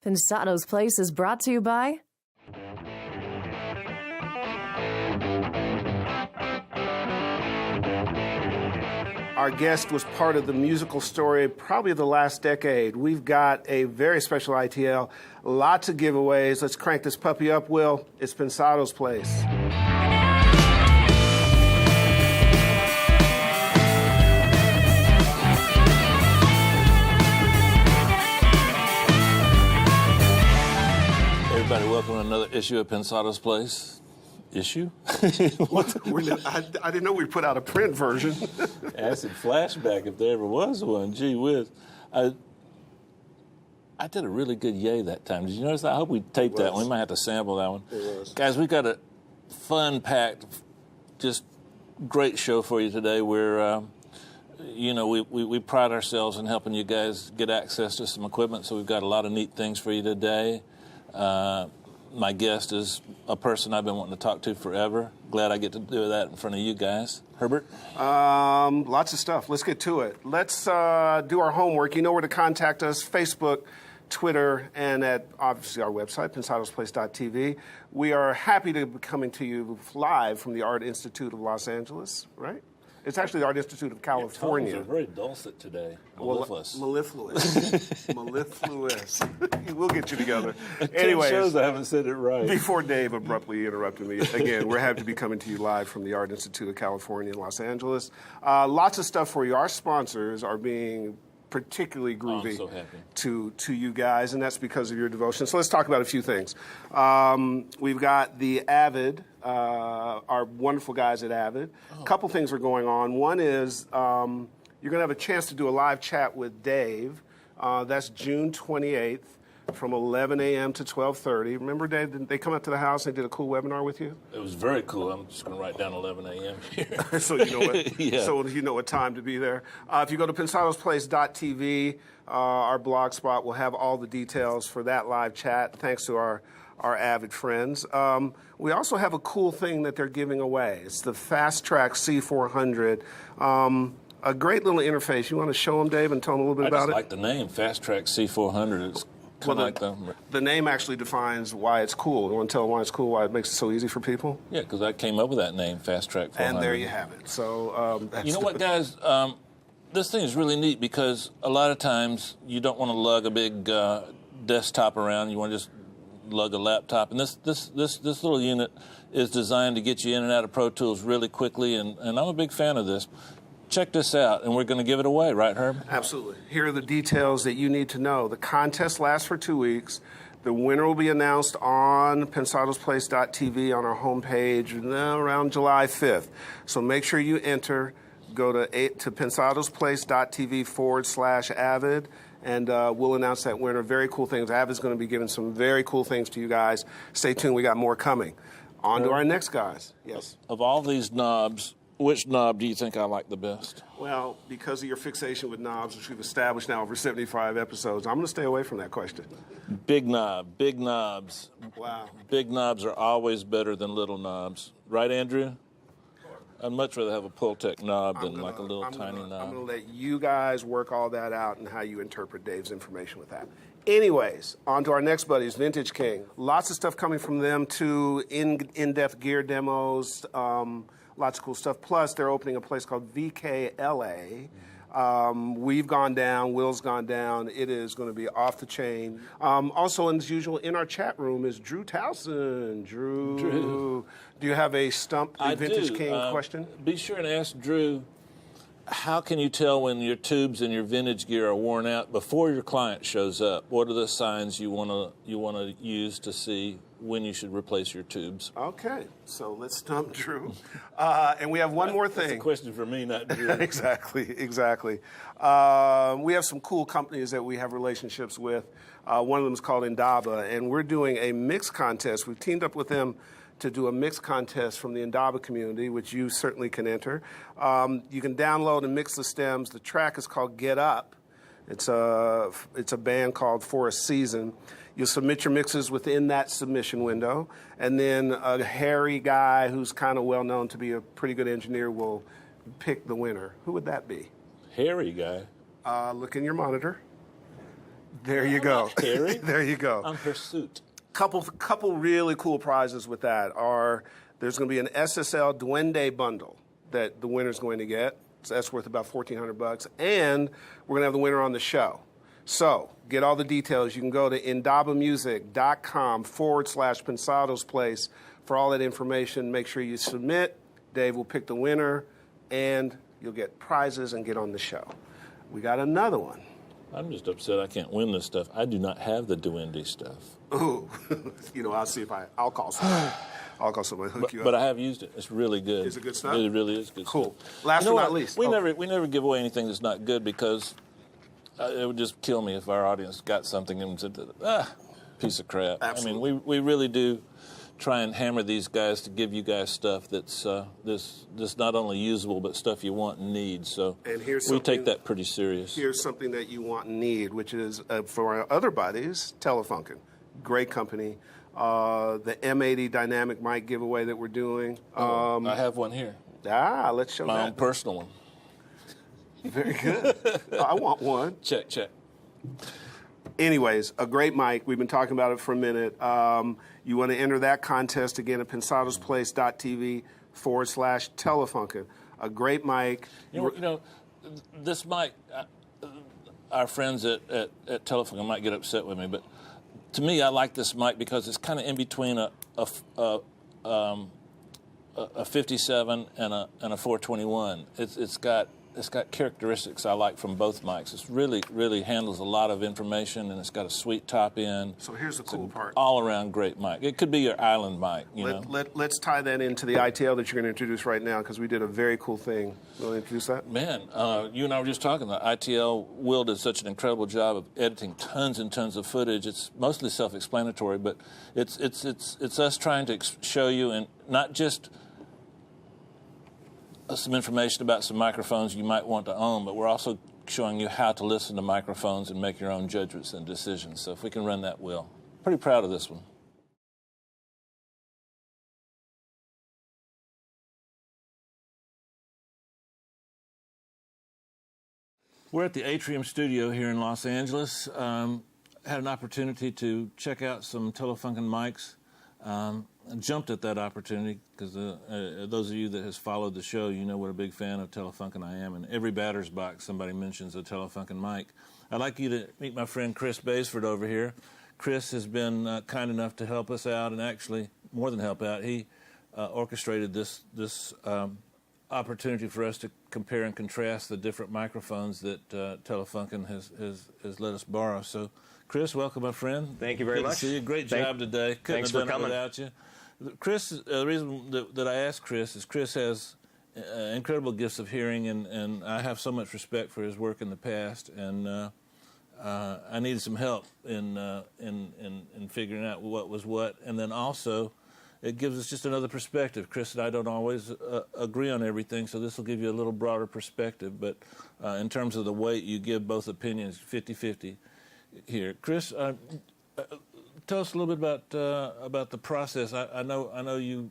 Pensado's Place is brought to you by Our guest was part of the musical story probably the last decade. We've got a very special ITL, lots of giveaways. Let's crank this puppy up, Will. It's Pensado's Place. Everybody, welcome to another issue of Pensado's Place. Issue? I didn't know we put out a print version. Acid flashback, if there ever was one. Gee whiz. I did a really good yay that time. Did you notice that? I hope we taped that one. We might have to sample that one. It was. Guys, we've got a fun-packed, just great show for you today. We're, we pride ourselves in helping you guys get access to some equipment, so we've got a lot of neat things for you today. My guest is a person I've been wanting to talk to forever. Glad I get to do that in front of you guys. Herbert? Lots of stuff. Let's get to it. Let's do our homework. You know where to contact us, Facebook, Twitter, and at, obviously, our website, pensadosplace.tv. We are happy to be coming to you live from the Art Institute of Los Angeles, right? It's actually the Art Institute of California. Your tones are very dulcet today. Mellifluous. Mellifluous. We'll get you together. 10 Anyways, shows I haven't said it right. Before Dave abruptly interrupted me, again, we're happy to be coming to you live from the Art Institute of California in Los Angeles. Lots of stuff for you. Our sponsors are being particularly groovy I'm so happy. to you guys, and that's because of your devotion. So let's talk about a few things. We've got the Avid, our wonderful guys at Avid. A couple things are going on. One is you're going to have a chance to do a live chat with Dave. That's June 28th from 11 a.m. to 12:30. Remember, Dave, did they come up to the house and did a cool webinar with you? It was very cool. I'm just going to write down 11 a.m. here. So you know what, Yeah. So you know what time to be there. If you go to pensadosplace.tv, our blog spot will have all the details for that live chat, thanks to our Avid friends. We also have a cool thing that they're giving away. It's the Fast Track C400. A great little interface. You want to show them, Dave, and tell them a little bit about it? I just like the name, Fast Track C400. It's kind of like the name actually defines why it's cool. You want to tell them why it's cool, why it makes it so easy for people? Yeah, because I came up with that name, Fast Track 400. And there you have it. So that's you know what, guys? This thing is really neat because a lot of times you don't want to lug a big desktop around. You want to just lug a laptop. And this little unit is designed to get you in and out of Pro Tools really quickly, and I'm a big fan of this. Check this out, and we're going to give it away, right, Herb? Absolutely. Here are the details that you need to know. The contest lasts for 2 weeks. The winner will be announced on pensadosplace.tv on our homepage around July 5th. So make sure you enter. Go to pensadosplace.tv/Avid, and we'll announce that winner. Very cool things. Avid's going to be giving some very cool things to you guys. Stay tuned. We got more coming. On to our next guys. Yes. Of all these knobs, which knob do you think I like the best? Well, because of your fixation with knobs, which we've established now over 75 episodes, I'm going to stay away from that question. Big knobs. Wow. Big knobs are always better than little knobs. Right, Andrew? I'd much rather have a Pultec knob than like a little tiny knob. I'm going to let you guys work all that out and how you interpret Dave's information with that. Anyways, on to our next buddies, Vintage King. Lots of stuff coming from them, too, in-depth gear demos, lots of cool stuff. Plus, they're opening a place called VKLA. We've gone down. Will's gone down. It is going to be off the chain. Also, as usual, in our chat room is Drew Towson. Drew. Do you have a Stump the Vintage King question? Be sure and ask Drew, how can you tell when your tubes and your vintage gear are worn out before your client shows up? What are the signs you want to use to see when you should replace your tubes? Okay, so let's stump Drew. And we have one more thing. That's a question for me, not Drew. Exactly. We have some cool companies that we have relationships with. One of them is called Indaba, and we're doing a mix contest. We've teamed up with them to do a mix contest from the Indaba community, which you certainly can enter. You can download and mix the stems. The track is called Get Up. It's a band called For a Season. You'll submit your mixes within that submission window, and then a hairy guy who's kind of well known to be a pretty good engineer will pick the winner. Who would that be? Hairy guy? Look in your monitor. There you go. Harry. There you go. I'm Pursuit. Couple really cool prizes with that are there's going to be an SSL Duende bundle that the winner's going to get. So that's worth about $1,400, and we're going to have the winner on the show. So get all the details. You can go to indabamusic.com/Pensado's Place for all that information. Make sure you submit. Dave will pick the winner, and you'll get prizes and get on the show. We got another one. I'm just upset I can't win this stuff. I do not have the Duende stuff. Ooh, I'll see if I'll call somebody. I'll call somebody, hook you up. But I have used it. It's really good. Is it good stuff? It really is good cool. stuff. Last but not least. We never give away anything that's not good because it would just kill me if our audience got something and said, piece of crap. Absolutely. I mean, we really do try and hammer these guys to give you guys stuff that's not only usable but stuff you want and need. So and we take that pretty serious. Here's something that you want and need, which is for our other buddies, Telefunken. Great company. The M80 dynamic mic giveaway that we're doing. I have one here. Let's show My that. own personal one. Very good. I want one. Check. Anyways, a great mic. We've been talking about it for a minute. You want to enter that contest again at pensadosplace.tv/Telefunken. A great mic. This mic, our friends at Telefunken might get upset with me, but to me, I like this mic because it's kind of in between a 57 and a 421. It's got characteristics I like from both mics. It really handles a lot of information, and it's got a sweet top end. So here's the cool part. All-around great mic. It could be your island mic, Let's tie that into the ITL that you're going to introduce right now, because we did a very cool thing. You want to introduce that? Man, you and I were just talking. The ITL, Will did such an incredible job of editing tons and tons of footage. It's mostly self-explanatory, but it's us trying to show you, and not just some information about some microphones you might want to own, but we're also showing you how to listen to microphones and make your own judgments and decisions. So if we can run that, Will. Pretty proud of this one. We're at the Atrium Studio here in Los Angeles. Had an opportunity to check out some Telefunken mics. Jumped at that opportunity because those of you that has followed the show, you know what a big fan of Telefunken I am. And every batter's box, somebody mentions a Telefunken mic. I'd like you to meet my friend Chris Baisford over here. Chris has been kind enough to help us out, and actually more than help out. He orchestrated this opportunity for us to compare and contrast the different microphones that Telefunken has let us borrow. So, Chris, welcome, my friend. Thank you very much. Good to see you. Great job today. Couldn't Thanks have for done coming. it without you. Chris, the reason that I asked Chris is Chris has incredible gifts of hearing, and I have so much respect for his work in the past, and I needed some help in figuring out what was what, and then also it gives us just another perspective. Chris and I don't always agree on everything, so this will give you a little broader perspective, but in terms of the weight, you give both opinions 50-50 here. Chris, tell us a little bit about the process. I know you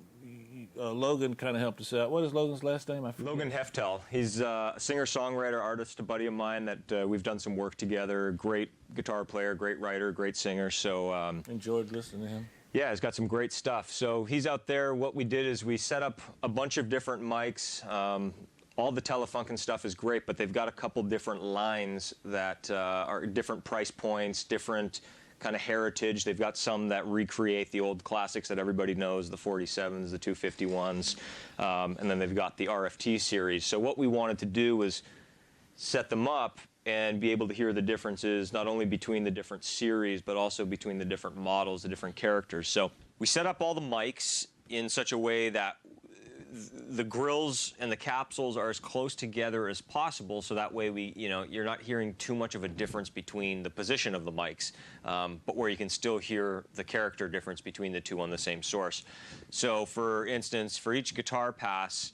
Logan kind of helped us out. What is Logan's last name? Logan Heftel. He's a singer-songwriter, artist, a buddy of mine that we've done some work together. Great guitar player, great writer, great singer. So enjoyed listening to him. Yeah, he's got some great stuff. So he's out there. What we did is we set up a bunch of different mics. All the Telefunken stuff is great, but they've got a couple different lines that are different price points, different kind of heritage. They've got some that recreate the old classics that everybody knows, the 47s, the 251s, and then they've got the RFT series. So what we wanted to do was set them up and be able to hear the differences not only between the different series, but also between the different models, the different characters. So we set up all the mics in such a way that the grills and the capsules are as close together as possible, so that way you're not hearing too much of a difference between the position of the mics, but where you can still hear the character difference between the two on the same source. So for instance, for each guitar pass,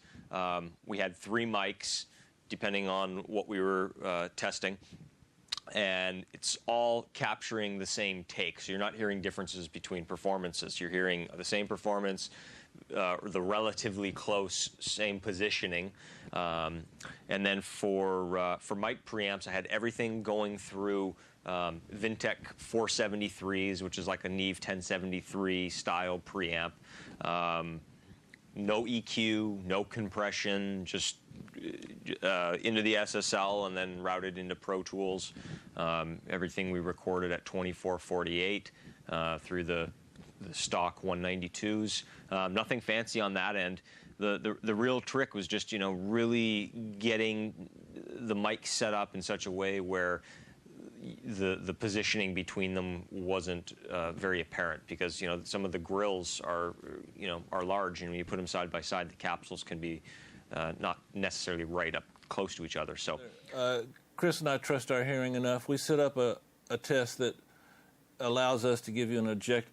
we had 3 mics, depending on what we were testing, and it's all capturing the same take, so you're not hearing differences between performances. You're hearing the same performance, the relatively close same positioning, and then for mic preamps, I had everything going through Vintech 473s, which is like a Neve 1073 style preamp. No EQ, no compression, just into the SSL and then routed into Pro Tools. Everything we recorded at 2448 through the stock 192s. Nothing fancy on that end. The real trick was just, really getting the mic set up in such a way where the positioning between them wasn't very apparent, because some of the grills are large, and when you put them side by side, the capsules can be not necessarily right up close to each other. So, Chris and I trust our hearing enough. We set up a test that allows us to give you an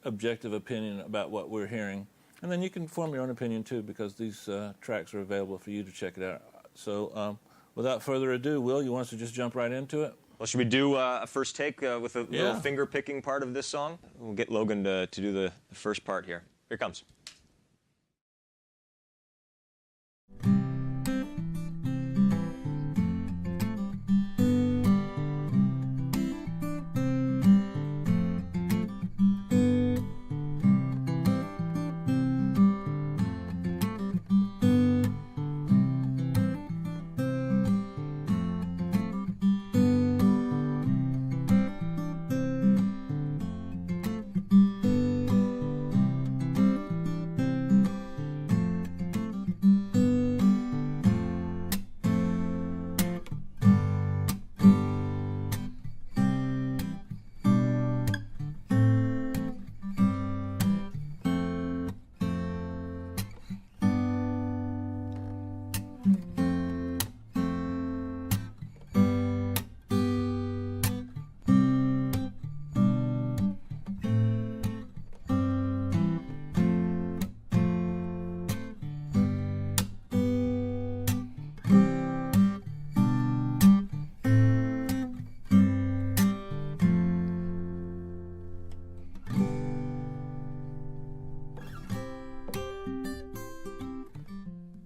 objective opinion about what we're hearing, and then you can form your own opinion too, because these tracks are available for you to check it out. So, without further ado, Will, you want us to just jump right into it? Well, should we do a first take with a little finger-picking part of this song? We'll get Logan to do the first part here. Here it comes.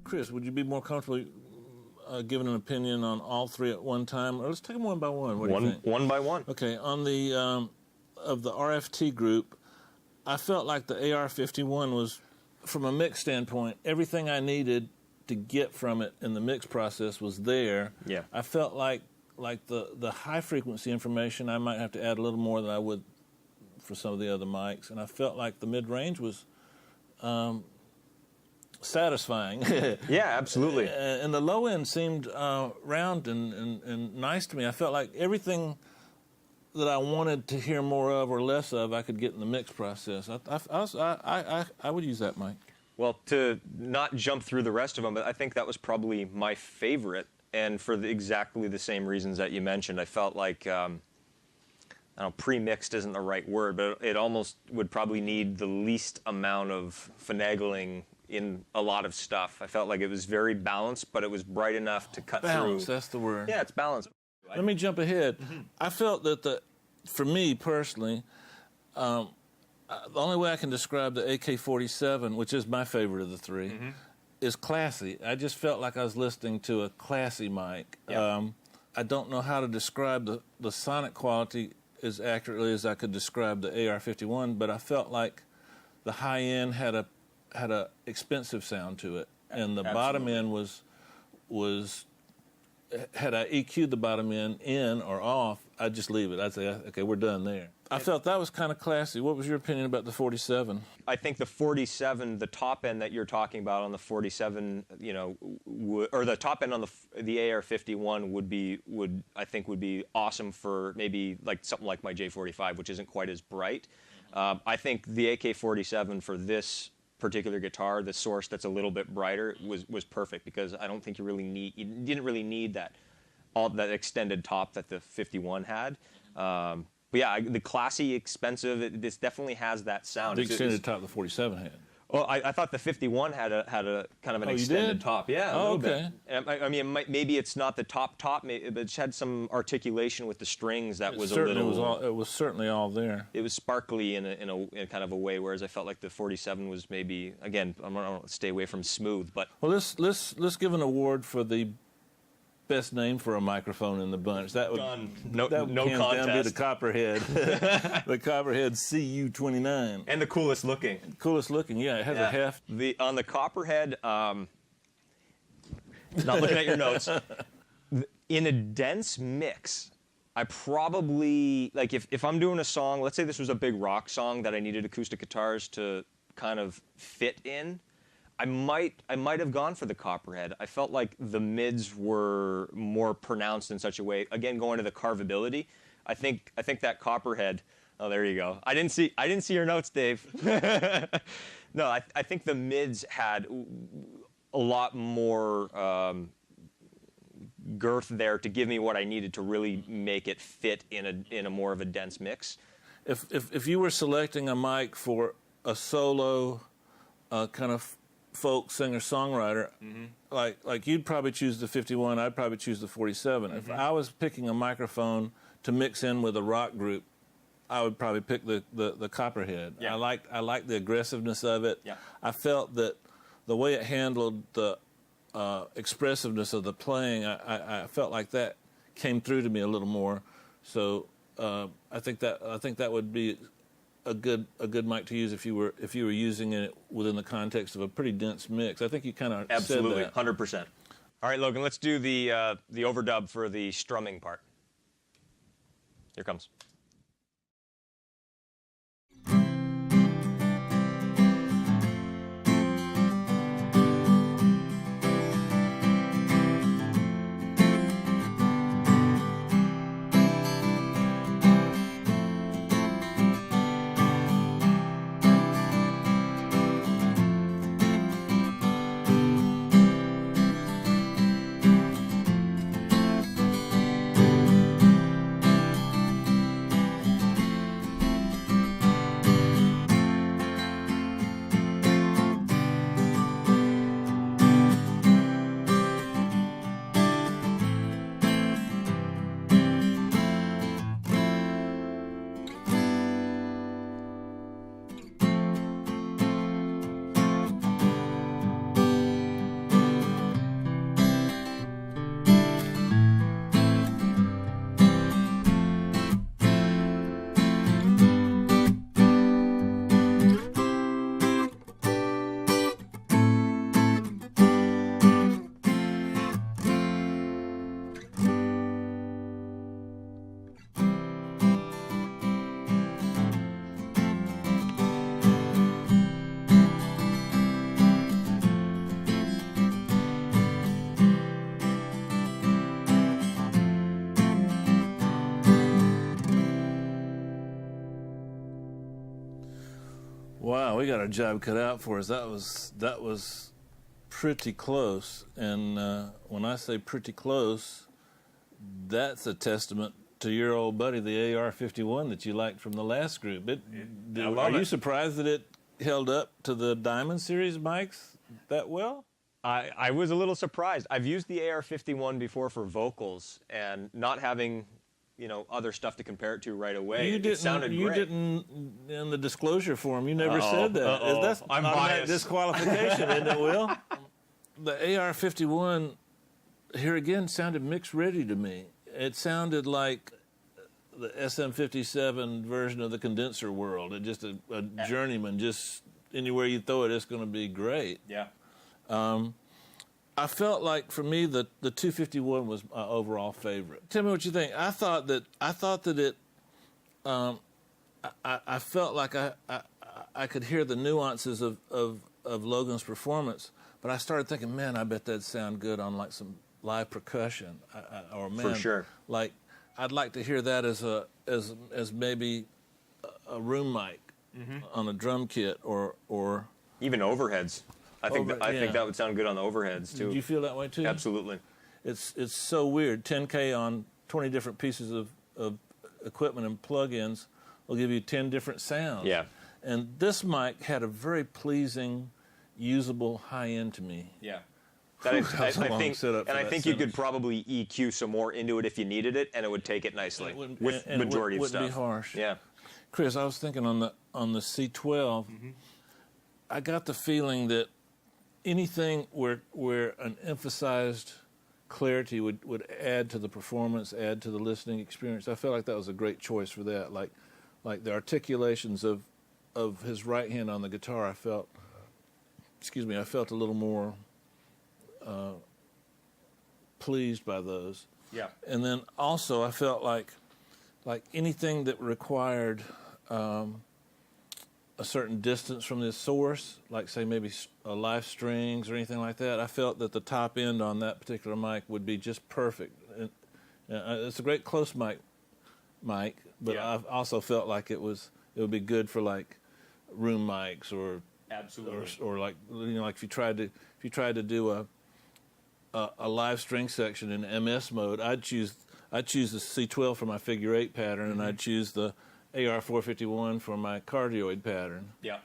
Chris, would you be more comfortable giving an opinion on all three at one time? Or let's take them one by one. What do you think? One by one. Okay, on the of the RFT group, I felt like the AR-51 was, from a mix standpoint, everything I needed to get from it in the mix process was there. Yeah. I felt like the high frequency information, I might have to add a little more than I would for some of the other mics, and I felt like the mid range was satisfying. Yeah, absolutely. And the low end seemed round and nice to me. I felt like everything that I wanted to hear more of or less of, I could get in the mix process. I would use that mic. Well, to not jump through the rest of them, but I think that was probably my favorite, and for exactly the same reasons that you mentioned. I felt like, I don't know, pre-mixed isn't the right word, but it almost would probably need the least amount of finagling in a lot of stuff. I felt like it was very balanced, but it was bright enough to cut Balance, through. that's the word. Yeah, it's balanced. Let me jump ahead. I felt that for me personally, the only way I can describe the AK-47, which is my favorite of the three, is classy. I just felt like I was listening to a classy mic. Yeah. I don't know how to describe the sonic quality as accurately as I could describe the AR-51, but I felt like the high end had a expensive sound to it, and the bottom end was had I EQ'd the bottom end in or off, I'd just leave it. I'd say, okay, we're done there. I felt that was kind of classy. What was your opinion about the 47? I think the 47, the top end that you're talking about on the 47, or the top end on the AR-51 would be awesome for maybe like something like my J45, which isn't quite as bright. I think the AK-47 for this particular guitar, the source that's a little bit brighter, was perfect, because I don't think you didn't really need that extended top that the 51 had. But yeah, the classy, expensive, this definitely has that sound. The extended top the 47 had. Well, I thought the 51 had a kind of an extended top. Yeah, a little okay. bit. I mean, maybe it's not the top, but it had some articulation with the strings that was a little. It was certainly all there. It was sparkly in a kind of a way, whereas I felt like the 47 was maybe, again, I'm gonna stay away from smooth, but. Well, let's give an award for the best name for a microphone in the bunch. That would Done. No hands down be contest. the Copperhead, the Copperhead CU-29, And the coolest looking. coolest looking. Yeah, it has a heft. On the Copperhead, not looking at your notes. In a dense mix, I probably, like if I'm doing a song, let's say this was a big rock song that I needed acoustic guitars to kind of fit in, I might have gone for the Copperhead. I felt like the mids were more pronounced in such a way. Again, going to the carvability, I think that Copperhead. Oh, there you go. I didn't see your notes, Dave. No, I think the mids had a lot more girth there to give me what I needed to really make it fit in a more of a dense mix. If you were selecting a mic for a solo kind of folk singer-songwriter, like you'd probably choose the 51, I'd probably choose the 47. If I was picking a microphone to mix in with a rock group, I would probably pick the Copperhead. Yeah. I liked the aggressiveness of it. Yeah. I felt that the way it handled the expressiveness of the playing, I felt like that came through to me a little more. So I think that would be a good mic to use if you were using it within the context of a pretty dense mix. I think you kind of Absolutely, said that. 100%. All right, Logan, let's do the overdub for the strumming part. Here comes. Wow, we got our job cut out for us. That was pretty close. And when I say pretty close, that's a testament to your old buddy, the AR-51 that you liked from the last group. Are you surprised that it held up to the Diamond Series mics that well? I was a little surprised. I've used the AR-51 before for vocals, and not having other stuff to compare it to right away. It sounded great. You didn't, in the disclosure form, you never said that. That's I'm automatic biased. disqualification, isn't it, Will? The AR-51, here again, sounded mixed ready to me. It sounded like the SM-57 version of the condenser world. It just a journeyman, just anywhere you throw it, it's going to be great. Yeah. I felt like, for me, the 251 was my overall favorite. Tell me what you think. I thought that it. I felt like I could hear the nuances of Logan's performance, but I started thinking, man, I bet that'd sound good on like some live percussion, or man, For sure. Like I'd like to hear that as maybe a room mic on a drum kit or Even overheads. I think that would sound good on the overheads too. Do you feel that way too? Absolutely. It's so weird. 10K on 20 different pieces of equipment and plugins will give you 10 different sounds. Yeah. And this mic had a very pleasing, usable high end to me. Yeah. That was a long think, setup for and I that think you sentence. could probably EQ some more into it if you needed it, and it would take it nicely with majority of stuff. Wouldn't be harsh. Yeah. Chris, I was thinking on the C12, I got the feeling that anything where an emphasized clarity would add to the performance, add to the listening experience. I felt like that was a great choice for that. Like the articulations of his right hand on the guitar, I felt a little more pleased by those. Yeah. And then also I felt like anything that required a certain distance from the source, like say maybe live strings or anything like that, I felt that the top end on that particular mic would be just perfect. And, it's a great close mic, but Yeah. I also felt like it would be good for like room mics or Absolutely. or like like if you tried to do a live string section in MS mode, I'd choose the C12 for my figure 8 pattern, and I'd choose the AR451 for my cardioid pattern. Yeah.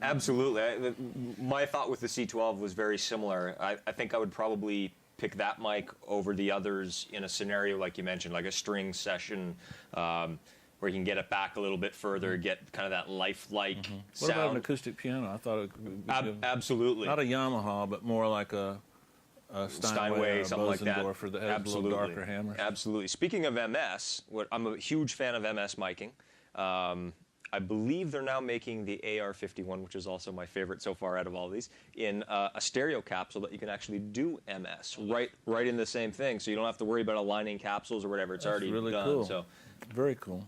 Absolutely. My thought with the C12 was very similar. I think I would probably pick that mic over the others in a scenario like you mentioned, like a string session, where you can get it back a little bit further, get kind of that lifelike sound. What about an acoustic piano? I thought it would be absolutely. not a Yamaha, but more like a Steinway or a something like that. Bosendorfer that has a little darker hammer. Absolutely. Speaking of MS, I'm a huge fan of MS miking. I believe they're now making the AR51, which is also my favorite so far out of all these, in a stereo capsule that you can actually do MS right in the same thing. So you don't have to worry about aligning capsules or whatever. It's That's already really done. Cool. So very cool.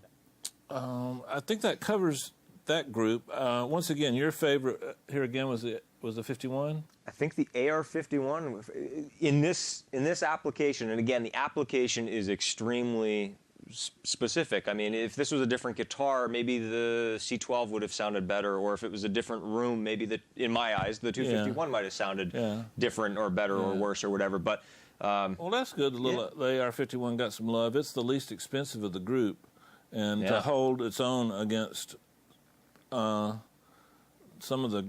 I think that covers that group. Once again, your favorite here again was the 51. I think the AR51 in this application, and again, the application is extremely specific. I mean, if this was a different guitar, maybe the C12 would have sounded better, or if it was a different room, maybe in my eyes, the 251 might have sounded different or better or worse or whatever. But well, that's good. The AR51 got some love. It's the least expensive of the group, and to hold its own against some of the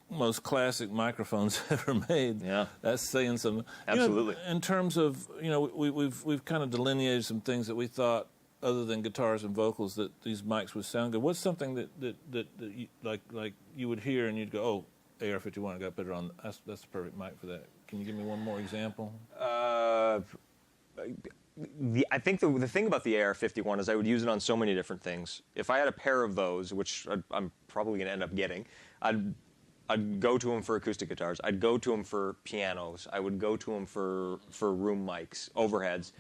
most classic microphones ever made. Yeah, that's saying something. Absolutely. In terms of we've kind of delineated some things that we thought, other than guitars and vocals, that these mics would sound good. What's something that you, like you would hear and you'd go, oh, AR51, I got better on. That's the perfect mic for that. Can you give me one more example? I think the thing about the AR51 is I would use it on so many different things. If I had a pair of those, which I'm probably going to end up getting, I'd go to them for acoustic guitars. I'd go to them for pianos. I would go to them for room mics, overheads.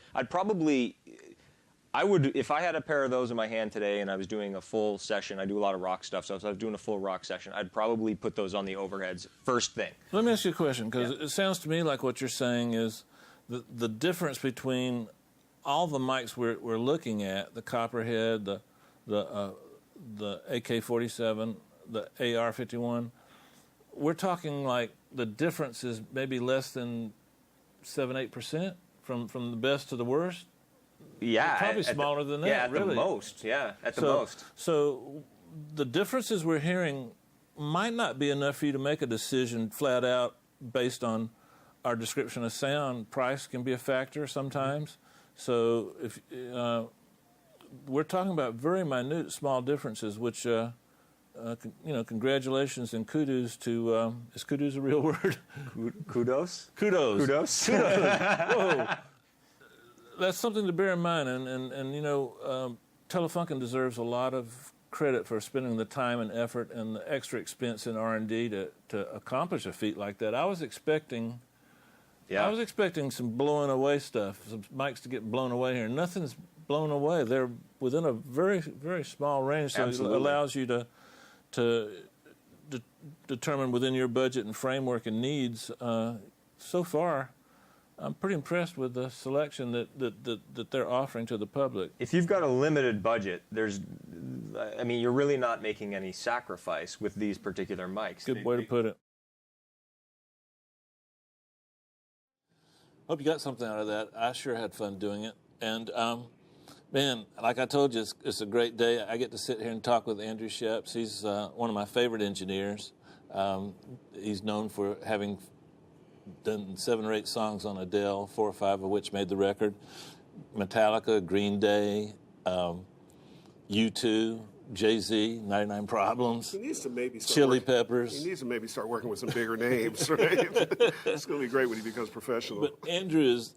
If I had a pair of those in my hand today and I was doing a full session, I do a lot of rock stuff, so if I was doing a full rock session, I'd probably put those on the overheads first thing. Let me ask you a question, because it sounds to me like what you're saying is the difference between all the mics we're looking at, the Copperhead, the AK-47, the AR-51, we're talking like the difference is maybe less than 7-8% from the best to the worst. Yeah, probably smaller than that. Yeah, at really. the most. Yeah, at the most. So the differences we're hearing might not be enough for you to make a decision flat out based on our description of sound. Price can be a factor sometimes. So if we're talking about very minute, small differences, which congratulations and kudos to. Is kudos a real word? Kudos. Kudos. Kudos. Whoa. That's something to bear in mind, and Telefunken deserves a lot of credit for spending the time and effort and the extra expense in R&D to accomplish a feat like that. I was expecting some blowing away stuff, some mics to get blown away here. Nothing's blown away. They're within a very, very small range, so Absolutely. it allows you to determine within your budget and framework and needs. So far, I'm pretty impressed with the selection that they're offering to the public. If you've got a limited budget, you're really not making any sacrifice with these particular mics. Good way to put it. Hope you got something out of that. I sure had fun doing it. And, man, like I told you, it's a great day. I get to sit here and talk with Andrew Scheps. He's one of my favorite engineers. He's known for having done 7 or 8 songs on Adele, 4 or 5 of which made the record. Metallica, Green Day, U2, Jay-Z, 99 Problems, He needs to maybe start Chili working, Peppers. He needs to maybe start working with some bigger names, right? It's going to be great when he becomes professional. But Andrew is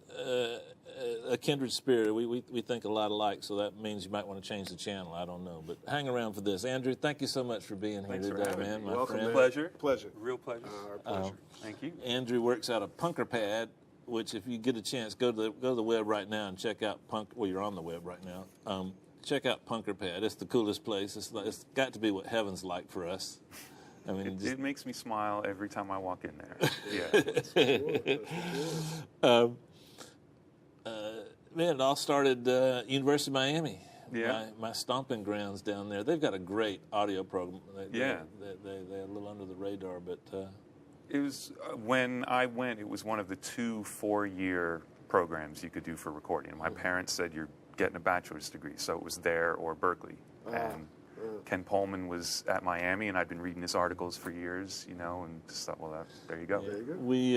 a kindred spirit. We think a lot alike, so that means you might want to change the channel. I don't know. But hang around for this. Andrew, thank you so much for being here Thanks for today, having man. me. My Welcome, friend. man. Pleasure. Pleasure. Real pleasure. Our pleasure. Thank you. Andrew works out of Punker Pad, which if you get a chance, go to the web right now and check out Punk. Well, you're on the web right now. Check out Punker Pad. It's the coolest place. It's got to be what heaven's like for us. I mean, It makes me smile every time I walk in there. Yeah. Man, it all started University of Miami. Yeah. My stomping grounds down there. They've got a great audio program. Yeah. They're a little under the radar, but It was when I went. It was one of the 2 4-year programs you could do for recording. And my parents said you're getting a bachelor's degree, so it was there or Berkeley. And Ken Pullman was at Miami, and I'd been reading his articles for years, and just thought, well, there you go. There you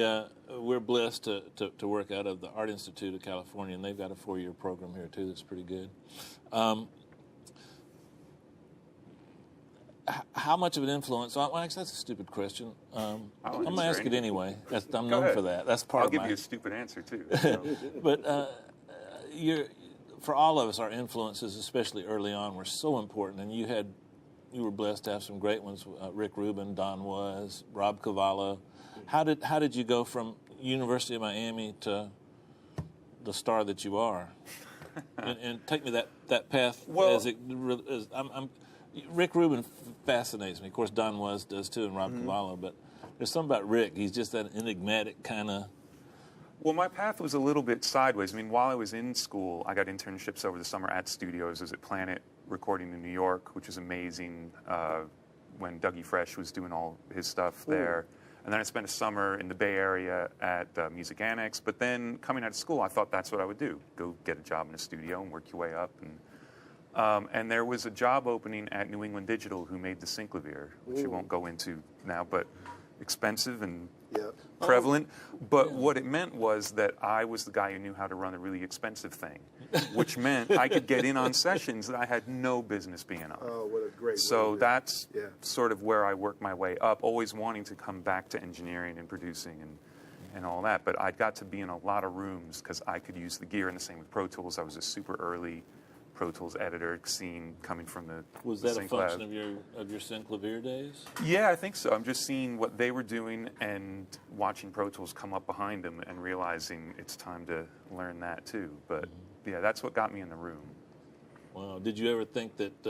go. we're blessed to work out of the Art Institute of California, and they've got a 4-year program here too. That's pretty good. How much of an influence? Well, actually, that's a stupid question. I'm going to ask it anyway. I'm known for that. That's part I'll of give my. you a stupid answer too. So. But for all of us, our influences, especially early on, were so important. And you were blessed to have some great ones: Rick Rubin, Don Was, Rob Cavallo. How did you go from University of Miami to the star that you are? and take me that path. Well, Rick Rubin fascinates me. Of course, Don Was does too, and Rob Cavallo. But there's something about Rick. He's just that enigmatic kind of. Well, my path was a little bit sideways. I mean, while I was in school, I got internships over the summer at studios. I was at Planet recording in New York, which was amazing, when Dougie Fresh was doing all his stuff there. And then I spent a summer in the Bay Area at Music Annex. But then coming out of school, I thought that's what I would do. Go get a job in a studio and work your way up. And there was a job opening at New England Digital who made the Synclavier, which I won't go into now, but expensive and prevalent. But what it meant was that I was the guy who knew how to run a really expensive thing, which meant I could get in on sessions that I had no business being on. Oh, what a great So way. that's sort of where I worked my way up, always wanting to come back to engineering and producing and all that. But I got to be in a lot of rooms because I could use the gear, and the same with Pro Tools. I was a super early Pro Tools editor scene coming from the Was that a sync function lab. of your Synclavier days? Yeah, I think so. I'm just seeing what they were doing and watching Pro Tools come up behind them and realizing it's time to learn that too. But yeah, that's what got me in the room. Wow. Did you ever think that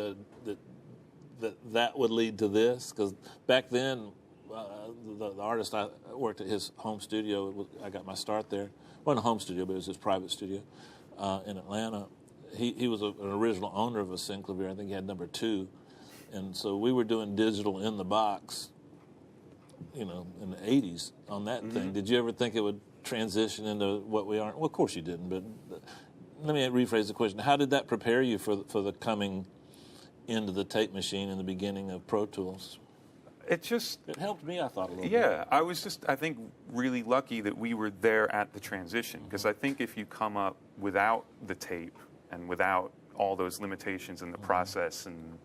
that would lead to this? Because back then, the artist I worked at his home studio. I got my start there. It wasn't a home studio, but it was his private studio in Atlanta. He was an original owner of a Synclavier. I think he had number 2. And so we were doing digital in the box, in the 80s on that thing. Did you ever think it would transition into what we are? Well, of course you didn't, but let me rephrase the question. How did that prepare you for the coming into the tape machine in the beginning of Pro Tools? It helped me, I thought, a little bit. Yeah, I was I think, really lucky that we were there at the transition, because I think if you come up without the tape and without all those limitations in the process and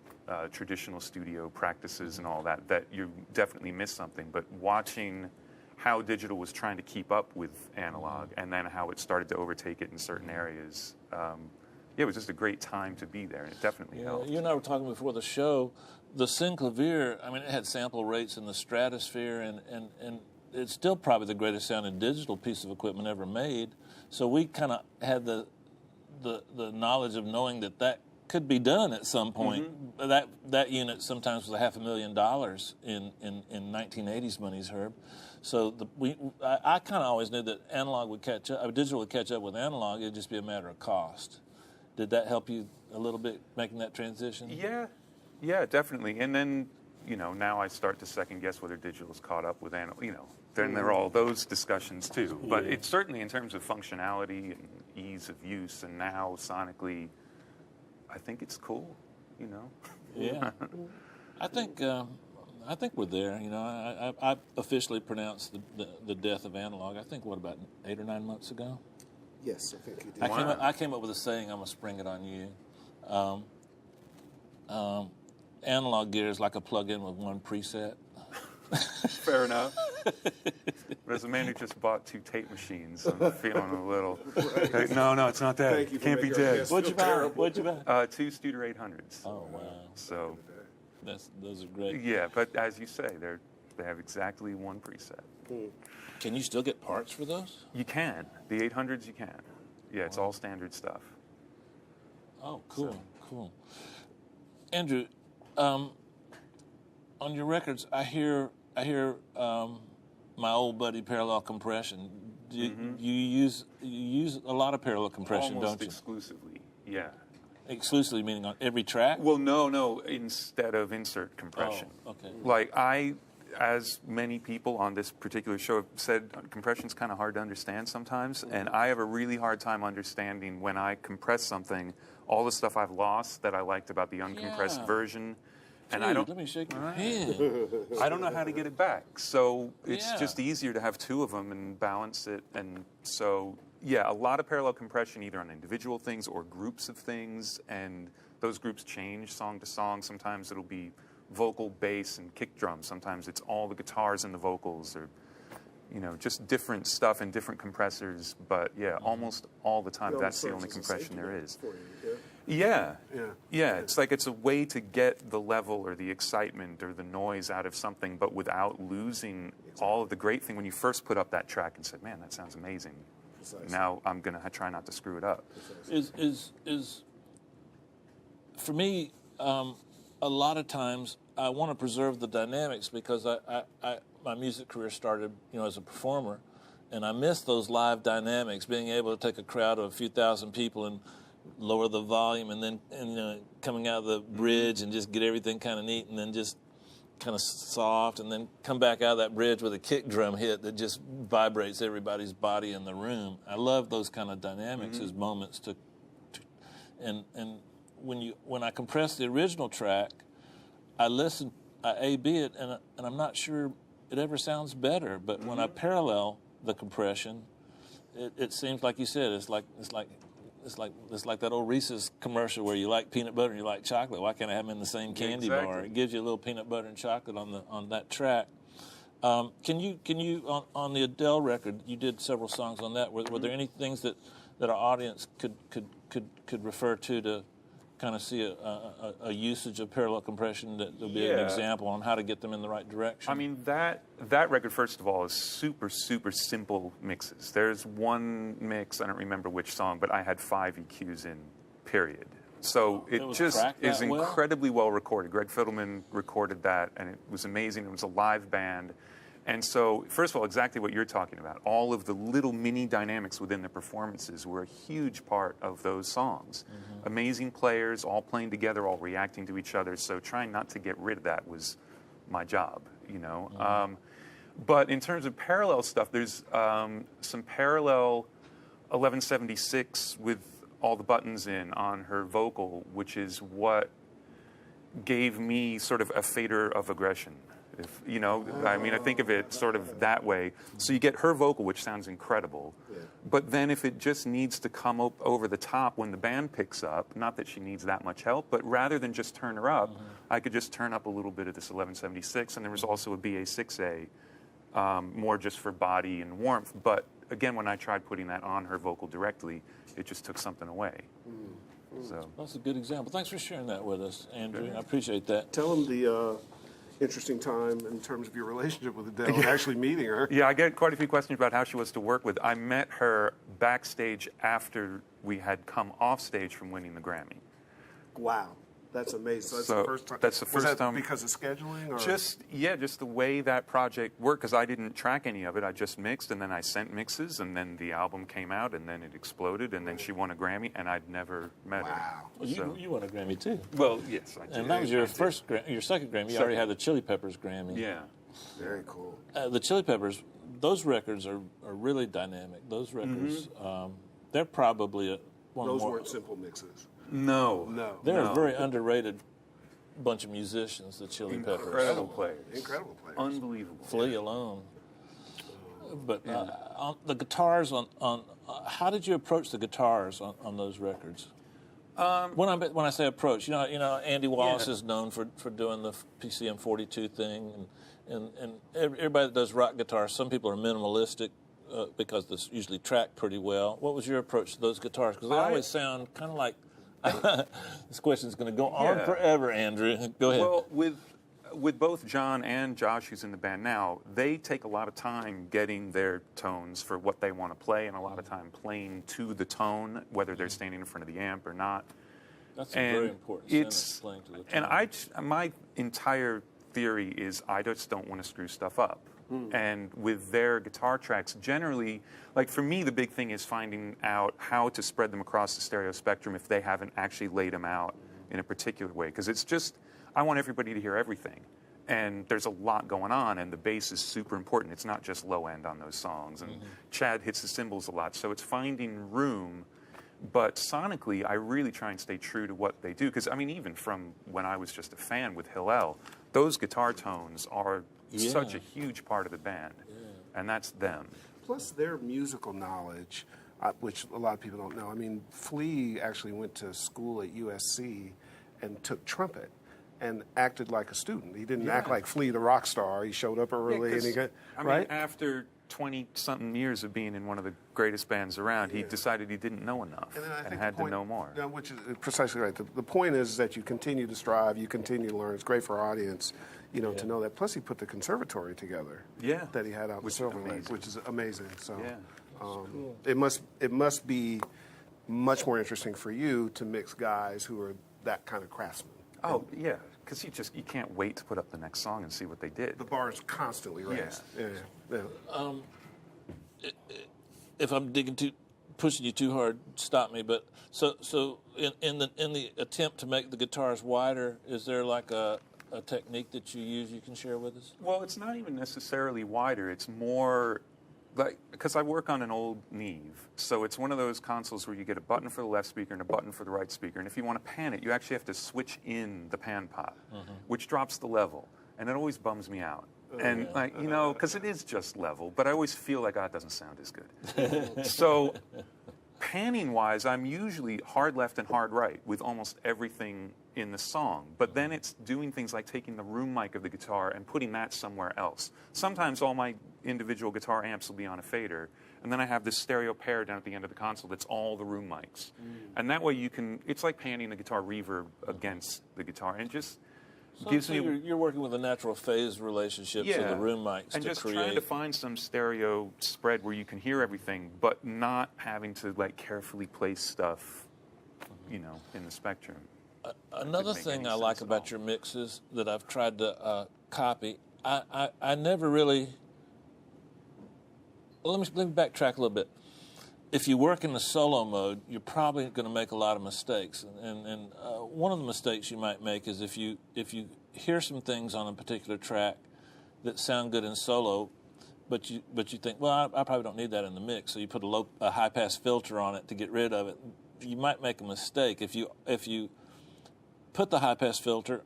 traditional studio practices and all that you definitely miss something. But watching how digital was trying to keep up with analog and then how it started to overtake it in certain areas, it was just a great time to be there, and it definitely helped. You and I were talking before the show. The Synclavier, I mean, it had sample rates in the stratosphere, and it's still probably the greatest sounding digital piece of equipment ever made. So we kind of had the knowledge of knowing that could be done at some point. That unit sometimes was $500,000 in 1980s money's, Herb. So I kind of always knew that analog would catch up, digital would catch up with analog. It'd just be a matter of cost. Did that help you a little bit making that transition? Yeah, definitely. And then, now I start to second guess whether digital's caught up with analog. Then there are all those discussions too. But it's certainly in terms of functionality and ease of use, and now sonically, I think it's cool. Yeah, I think we're there. I officially pronounced the death of analog. I think about 8 or 9 months ago. Yes, I think you did. I came up with a saying. I'm gonna spring it on you. analog gear is like a plug-in with one preset. Fair enough. But as a man who just bought 2 tape machines, I'm feeling a little. Right. No, it's not that. Thank you for Can't be making our dead. guests What'd you feel buy? terrible. What'd you buy? 2 Studer 800s. Oh wow, So, those are great. yeah, but as you say, they have exactly one preset. Can you still get parts for those? You can. The 800s, you can. Yeah, it's all standard stuff. Oh, cool, cool. Andrew, on your records, I hear my old buddy parallel compression. You use a lot of parallel compression, Almost don't you? exclusively, yeah. Exclusively meaning on every track? Well, no, instead of insert compression. Oh, okay. Like as many people on this particular show have said, compression's kind of hard to understand sometimes, and I have a really hard time understanding when I compress something, all the stuff I've lost that I liked about the uncompressed Yeah. version. And Dude, I don't let me shake your hand. I don't know how to get it back. So it's Yeah. just easier to have 2 of them and balance it. And so, yeah, a lot of parallel compression either on individual things or groups of things. And those groups change song to song. Sometimes it'll be vocal, bass, and kick drum. Sometimes it's all the guitars and the vocals, or, just different stuff and different compressors. But, yeah, almost all the time, that's the only compression there is. Yeah. It's like it's a way to get the level or the excitement or the noise out of something, but without losing all of the great thing when you first put up that track and said, "Man, that sounds amazing." Now I'm gonna try not to screw it up. Is for me, a lot of times I want to preserve the dynamics because my music career started, as a performer, and I miss those live dynamics, being able to take a crowd of a few thousand people and lower the volume, and then coming out of the bridge and just get everything kind of neat, and then just kind of soft, and then come back out of that bridge with a kick drum hit that just vibrates everybody's body in the room. I love those kind of dynamics as moments and when I compress the original track, I A/B it, and I'm not sure it ever sounds better. But when I parallel the compression, it seems like you said, it's like that old Reese's commercial where you like peanut butter and you like chocolate. Why can't I have them in the same candy bar? It gives you a little peanut butter and chocolate on that track. Can you on the Adele record, you did several songs on that. Were there any things that our audience could refer to kind of see a usage of parallel compression that will be an example on how to get them in the right direction? I mean, that record, first of all, is super, super simple mixes. There's one mix, I don't remember which song, but I had 5 EQs in, period. So it just is incredibly well recorded. Greg Fiddleman recorded that, and it was amazing. It was a live band. And so, first of all, exactly what you're talking about. All of the little mini dynamics within the performances were a huge part of those songs. Amazing players, all playing together, all reacting to each other. So trying not to get rid of that was my job, But in terms of parallel stuff, there's some parallel 1176 with all the buttons in on her vocal, which is what gave me sort of a fader of aggression. I think of it sort of that way. So you get her vocal, which sounds incredible. But then if it just needs to come up over the top when the band picks up, not that she needs that much help, but rather than just turn her up, I could just turn up a little bit of this 1176. And there was also a BA6A, more just for body and warmth. But again, when I tried putting that on her vocal directly, it just took something away. So that's a good example. Thanks for sharing that with us, Andrew. I appreciate that. Tell them the interesting time in terms of your relationship with Adele and actually meeting her. Yeah, I get quite a few questions about how she was to work with. I met her backstage after we had come off stage from winning the Grammy. Wow. That's amazing. So that's So the first time. that's the Was first that time- because of scheduling? Or? Just the way that project worked, because I didn't track any of it. I just mixed, and then I sent mixes, and then the album came out, and then it exploded, and then she won a Grammy, and I'd never met her. Wow. Well, you won a Grammy too. Well, yes, I did. And that was your your second Grammy. You already had the Chili Peppers Grammy. Yeah. Very cool. The Chili Peppers, those records are really dynamic. Those records, they're probably one Those more. weren't simple mixes. No. No. They're a very underrated bunch of musicians, the Chili Peppers. Incredible players. Incredible players. Unbelievable. Flea alone. But on the guitars, on how did you approach the guitars on those records? When I say approach, Andy Wallace is known for doing the PCM 42 thing, and everybody that does rock guitar, some people are minimalistic because this usually track pretty well. What was your approach to those guitars? Because they always sound kind of like. This question's going to go on forever, Andrew. Go ahead. Well, with both John and Josh, who's in the band now, they take a lot of time getting their tones for what they want to play, and a lot of time playing to the tone, whether they're standing in front of the amp or not. That's a very important sentence, playing to the tone. And my entire theory is I just don't want to screw stuff up. And with their guitar tracks, generally, like for me, the big thing is finding out how to spread them across the stereo spectrum if they haven't actually laid them out in a particular way. Because it's just, I want everybody to hear everything. And there's a lot going on, and the bass is super important. It's not just low end on those songs. And Chad hits the cymbals a lot, so it's finding room. But sonically, I really try and stay true to what they do. Because, I mean, even from when I was just a fan with Hillel, those guitar tones are such a huge part of the band. And that's them. Plus their musical knowledge, which a lot of people don't know. I mean, Flea actually went to school at USC and took trumpet and acted like a student. He didn't act like Flea the rock star. He showed up early and he got, I mean, after 20-something years of being in one of the greatest bands around, he decided he didn't know enough and had to know more. Yeah, which is precisely right. The point is that you continue to strive, you continue to learn. It's great for our audience, to know that. Plus, he put the conservatory together that he had out in Silver Lake, which is amazing. So Cool. it must be much more interesting for you to mix guys who are that kind of craftsmen. Oh, yeah, because you can't wait to put up the next song and see what they did. The bar is constantly raised. Yeah. If I'm pushing you too hard, stop me. But so in the attempt to make the guitars wider, is there like a technique that you use you can share with us? Well, it's not even necessarily wider. It's more like, because I work on an old Neve, so it's one of those consoles where you get a button for the left speaker and a button for the right speaker. And if you want to pan it, you actually have to switch in the pan pot, which drops the level. And it always bums me out. And because it is just level, but I always feel like, it doesn't sound as good. So panning-wise, I'm usually hard left and hard right with almost everything in the song. But then it's doing things like taking the room mic of the guitar and putting that somewhere else. Sometimes all my individual guitar amps will be on a fader, and then I have this stereo pair down at the end of the console that's all the room mics. And that way it's like panning the guitar reverb against the guitar, and just gives me... You're working with a natural phase relationship to the room mics and to just create... trying to find some stereo spread where you can hear everything, but not having to carefully place stuff, in the spectrum. Another thing I like about your mixes that I've tried to copy, I never really... Well, let me backtrack a little bit. If you work in the solo mode, you're probably going to make a lot of mistakes. And one of the mistakes you might make is if you hear some things on a particular track that sound good in solo, but you think, well, I probably don't need that in the mix. So you put a high pass filter on it to get rid of it. You might make a mistake if you put the high pass filter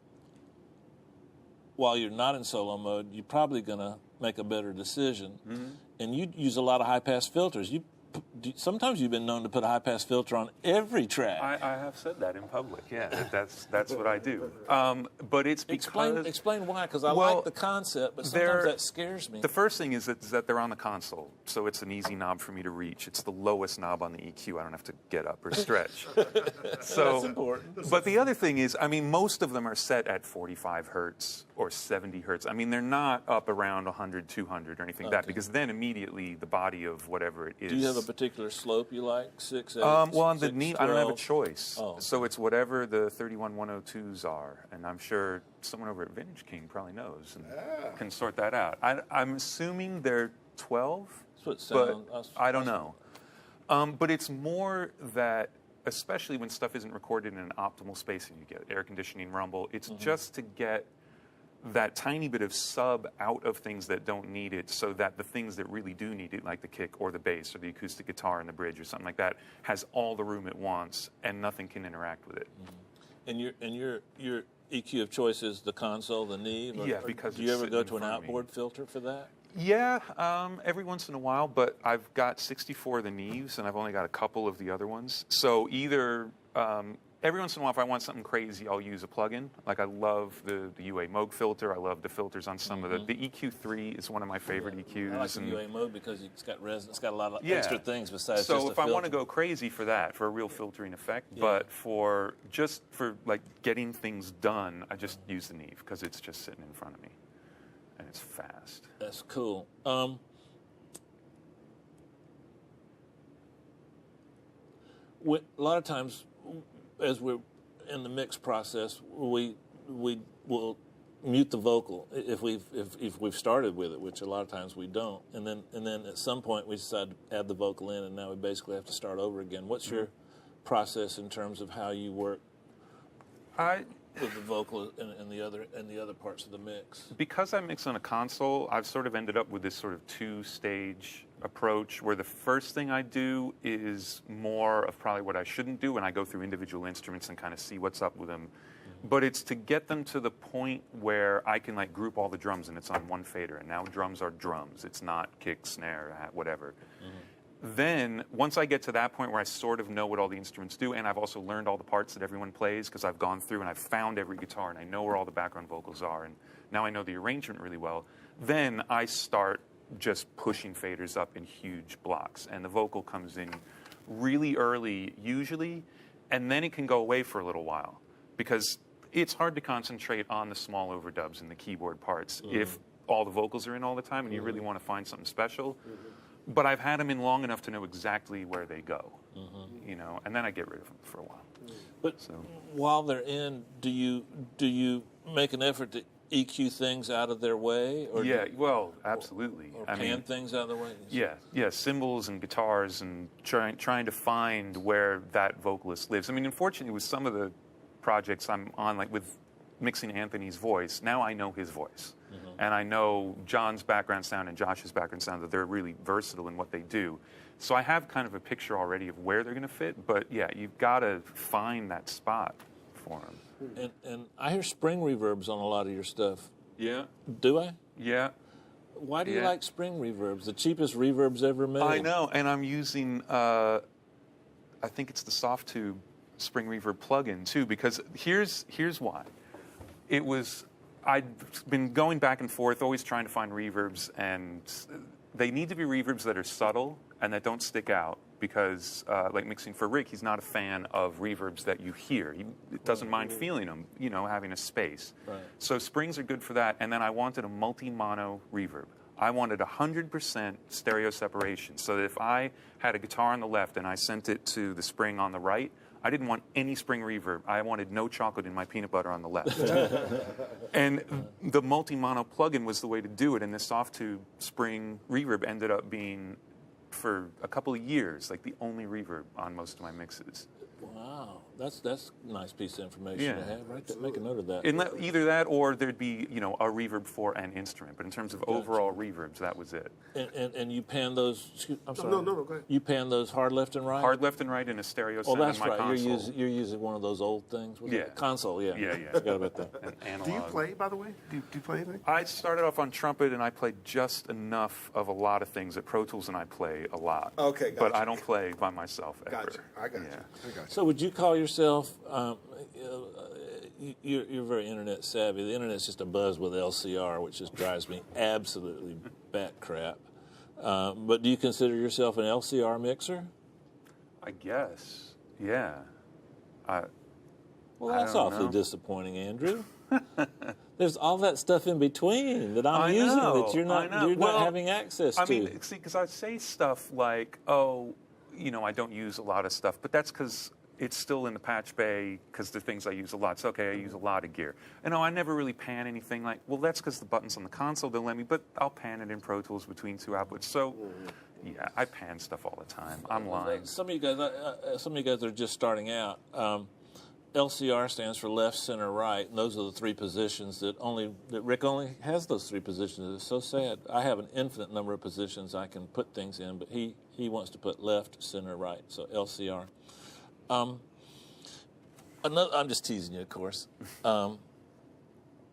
while you're not in solo mode. You're probably going to make a better decision. And you use a lot of high pass filters. Sometimes you've been known to put a high-pass filter on every track. I have said that in public, that's what I do. But it's because... Explain why, because I like the concept, but sometimes that scares me. The first thing is that they're on the console, so it's an easy knob for me to reach. It's the lowest knob on the EQ. I don't have to get up or stretch. So that's important. But the other thing is, most of them are set at 45 hertz or 70 hertz. They're not up around 100, 200 or anything like that, because then immediately the body of whatever it is... Do you have a particular slope you like? 6, 8, well, on the 6, knee, 12? I don't have a choice. Oh. So it's whatever the 31102s are. And I'm sure someone over at Vintage King probably knows and can sort that out. I'm assuming they're 12, but I don't know. But it's more that, especially when stuff isn't recorded in an optimal space and you get air conditioning rumble, it's just to get that tiny bit of sub out of things that don't need it, so that the things that really do need it, like the kick or the bass or the acoustic guitar and the bridge or something like that, has all the room it wants and nothing can interact with it. And your EQ of choice is the console, the Neve? Because do you ever go to an outboard filter for that? Yeah, every once in a while, but I've got 64 of the Neves and I've only got a couple of the other ones. So either every once in a while, if I want something crazy, I'll use a plugin. Like I love the UA Moog filter. I love the filters on some of the EQ3 is one of my favorite EQs. I like the UA Moog because it's got resonance. It's got a lot of Yeah. extra things besides So just if I want to filter. go crazy for that, for a real filtering effect, Yeah. but for like getting things done, I just use the Neve because it's just sitting in front of me and it's fast. That's cool. A lot of times, as we're in the mix process, we will mute the vocal if we've started with it, which a lot of times we don't, and then at some point we decide to add the vocal in, and now we basically have to start over again. What's your process in terms of how you work with the vocal and the other parts of the mix? Because I mix on a console, I've sort of ended up with this sort of two-stage approach where the first thing I do is more of probably what I shouldn't do, and I go through individual instruments and kind of see what's up with them. But it's to get them to the point where I can like group all the drums and it's on one fader, and now drums are drums. It's not kick, snare, whatever. Then, once I get to that point where I sort of know what all the instruments do, and I've also learned all the parts that everyone plays because I've gone through and I've found every guitar and I know where all the background vocals are, and now I know the arrangement really well, then I start just pushing faders up in huge blocks. And the vocal comes in really early, usually, and then it can go away for a little while because it's hard to concentrate on the small overdubs and the keyboard parts if all the vocals are in all the time and you really want to find something special. But I've had them in long enough to know exactly where they go, you know, and then I get rid of them for a while. But while they're in, do you make an effort to EQ things out of their way? Or well, absolutely. Or pan things out of the way? Yeah, cymbals and guitars and trying to find where that vocalist lives. I mean, unfortunately, with some of the projects I'm on, like with mixing Anthony's voice, now I know his voice. And I know John's background sound and Josh's background sound, that they're really versatile in what they do. So I have kind of a picture already of where they're going to fit, but yeah, you've got to find that spot for them. And I hear spring reverbs on a lot of your stuff. Yeah. Do I? Yeah. Why do you like spring reverbs? The cheapest reverbs ever made. I know, and I'm using, I think it's the Soft Tube spring reverb plugin too, because here's why. I'd been going back and forth, always trying to find reverbs, and they need to be reverbs that are subtle and that don't stick out, because like mixing for Rick, he's not a fan of reverbs that you hear. He doesn't mind feeling them, you know, having a space. Right. So springs are good for that, and then I wanted a multi-mono reverb. I wanted 100% stereo separation, so that if I had a guitar on the left and I sent it to the spring on the right, I didn't want any spring reverb. I wanted no chocolate in my peanut butter on the left. And the multi-mono plugin was the way to do it, and the Soft Tube spring reverb ended up being, for a couple of years, like the only reverb on most of my mixes. Wow, that's a nice piece of information to have. Right there. Make a note of that. Either that, or there'd be, you know, a reverb for an instrument. But in terms of overall reverbs, that was it. And you pan those. I'm sorry. No, go ahead. You pan those hard left and right. Hard left and right in a stereo sound that's on my right. console. You're using one of those old things. Was it? Console. Yeah. Forgot about that. An analog. Do you play, by the way? Do you play anything? I started off on trumpet, and I played just enough of a lot of things. At Pro Tools, and I play a lot. Okay, But gotcha. I don't play by myself ever. Gotcha. I got you. So would you call yourself? You're very internet savvy. The internet's just a buzz with LCR, which just drives me absolutely bat crap. But do you consider yourself an LCR mixer? I guess. Yeah. Well, that's awfully disappointing, Andrew. There's all that stuff in between that I'm using that you're not having access to. I mean, see, because I say stuff like, oh, you know, I don't use a lot of stuff, but that's because it's still in the patch bay because the things I use a lot. It's okay, I use a lot of gear. And no, I never really pan anything like, well, that's because the buttons on the console don't let me, but I'll pan it in Pro Tools between two outputs. So, yeah, I pan stuff all the time. I'm lying. Some of you guys are just starting out. LCR stands for left, center, right, and those are the three positions that Rick only has those three positions. It's so sad. I have an infinite number of positions I can put things in, but he wants to put left, center, right, so LCR. I'm just teasing you, of course.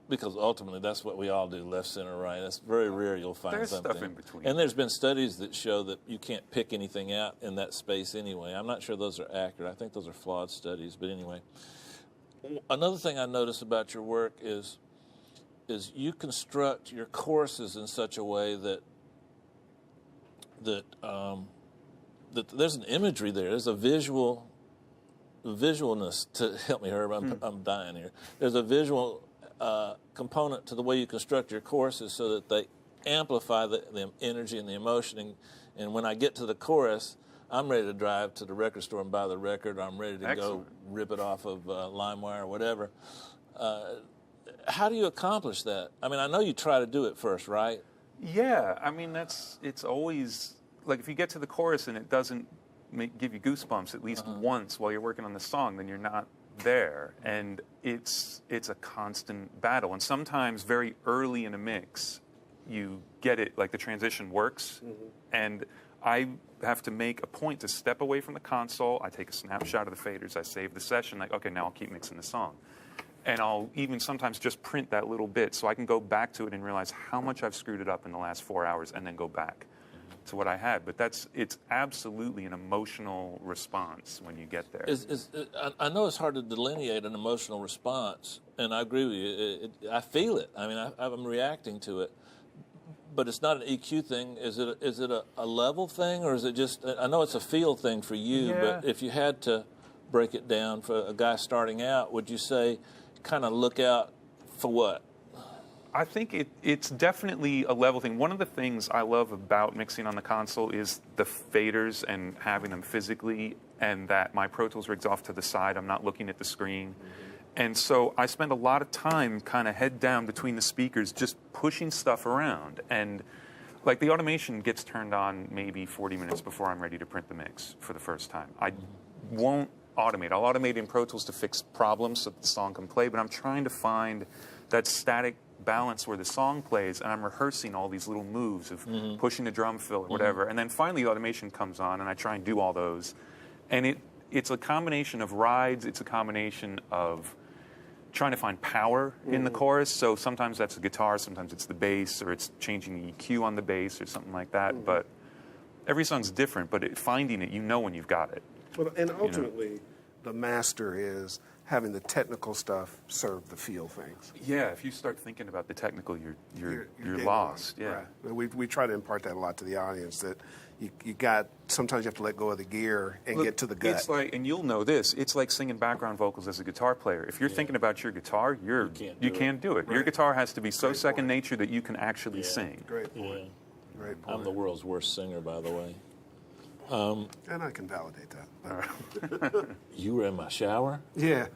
because ultimately that's what we all do, left, center, right. That's very rare you'll find There's something. stuff in between. And there's been studies that show that you can't pick anything out in that space anyway. I'm not sure those are accurate. I think those are flawed studies. But anyway, another thing I notice about your work is you construct your courses in such a way that there's an imagery there. There's a visualness to help me, Herb. I'm dying here. There's a visual component to the way you construct your courses so that they amplify the energy and the emotion. And when I get to the chorus, I'm ready to drive to the record store and buy the record. I'm ready to go rip it off of LimeWire or whatever. How do you accomplish that? I mean, I know you try to do it first, right? Yeah, I mean, it's always, like, if you get to the chorus and it doesn't give you goosebumps at least once while you're working on the song, then you're not there. And it's a constant battle. And sometimes very early in a mix, you get it, like the transition works, and I have to make a point to step away from the console. I take a snapshot of the faders, I save the session, like, okay, now I'll keep mixing the song. And I'll even sometimes just print that little bit so I can go back to it and realize how much I've screwed it up in the last 4 hours and then go back to what I had. But it's absolutely an emotional response when you get there. I know it's hard to delineate an emotional response, and I agree with you. I feel it. I mean, I'm reacting to it. But it's not an EQ thing. Is it a level thing, or is it just? I know it's a feel thing for you, but if you had to break it down for a guy starting out, would you say kind of look out for what? I think it's definitely a level thing. One of the things I love about mixing on the console is the faders and having them physically, and that my Pro Tools rig's off to the side. I'm not looking at the screen. And so I spend a lot of time kind of head down between the speakers just pushing stuff around. And like the automation gets turned on maybe 40 minutes before I'm ready to print the mix for the first time. I won't automate. I'll automate in Pro Tools to fix problems so that the song can play, but I'm trying to find that static balance where the song plays, and I'm rehearsing all these little moves of pushing the drum fill or whatever. And then finally the automation comes on, and I try and do all those. And it's a combination of rides, it's a combination of trying to find power in the chorus. So sometimes that's the guitar, sometimes it's the bass, or it's changing the EQ on the bass or something like that. But every song's different, but finding it, you know when you've got it. Well, and ultimately, the master is having the technical stuff serve the feel things. Yeah, if you start thinking about the technical, you're lost. Yeah, right. We try to impart that a lot to the audience, that you got, sometimes you have to let go of the gear and get to the gut. It's like, and you'll know this, it's like singing background vocals as a guitar player. If you're thinking about your guitar, you can't do it. Right. Your guitar has to be so second nature that you can actually sing. Great point. Yeah. Great point. I'm the world's worst singer, by the way. And I can validate that. You were in my shower? Yeah.